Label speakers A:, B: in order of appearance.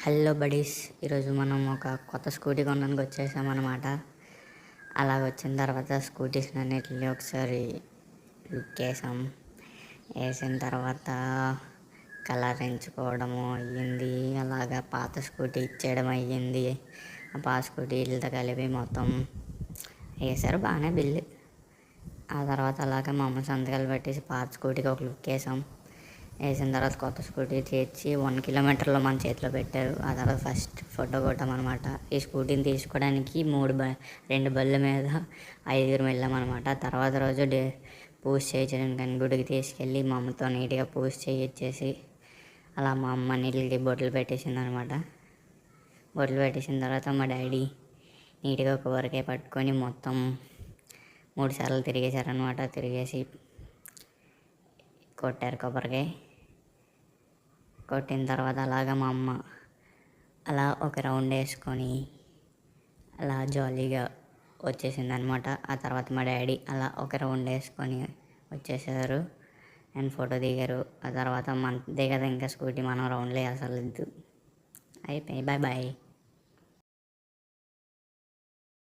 A: Hello buddies, ఈరోజు మనం ఒక కొత్త స్కూటీ కొనడానికి వచ్చేసామన్నమాట. అలాగ వచ్చిన తర్వాత స్కూటీస్ అన్నిటిని ఒకసారి లుక్ వేసిన తర్వాత కలర్ ఎంచుకోవడము అయ్యింది. అలాగా పాత స్కూటీ ఇచ్చేయడం అయ్యింది. ఆ పాత స్కూటీ వీళ్ళతో కలిపి మొత్తం వేసారు, బాగానే బిల్లు. ఆ తర్వాత అలాగే మా అమ్మ సంతకాలు పెట్టేసి పాత స్కూటీకి ఒక లుక్ వేసిన తర్వాత కొత్త స్కూటీ తెచ్చి 1 కిలోమీటర్లో మన చేతిలో పెట్టారు. ఆ తర్వాత ఫస్ట్ ఫోటో కొట్టామన్నమాట. ఈ స్కూటీని తీసుకోవడానికి 2 బళ్ళ మీద 5 వెళ్ళామన్నమాట. తర్వాత రోజు పూజ చేయించడానికి గుడికి తీసుకెళ్ళి మా అమ్మతో నీట్గా పూజ చేయించేసి అలా మా అమ్మ నీళ్ళకి బొట్లు పెట్టేసింది అనమాట. బొట్లు పెట్టేసిన తర్వాత మా డాడీ నీట్గా కొబ్బరికాయ పట్టుకొని మొత్తం 3 సార్లు తిరిగేశారనమాట. తిరిగేసి కొట్టారు కొబ్బరికాయ. కొట్టిన తర్వాత అలాగా మా అమ్మ అలా ఒక రౌండ్ వేసుకొని అలా జాలీగా వచ్చేసింది అనమాట. ఆ తర్వాత మా డాడీ అలా ఒక రౌండ్ వేసుకొని వచ్చేసారు అండ్ ఫోటో దిగారు. ఆ తర్వాత మన దిగదు ఇంకా స్కూటీ, మనం రౌండ్లో అసలు అయిపోయి బాయ్ బాయ్.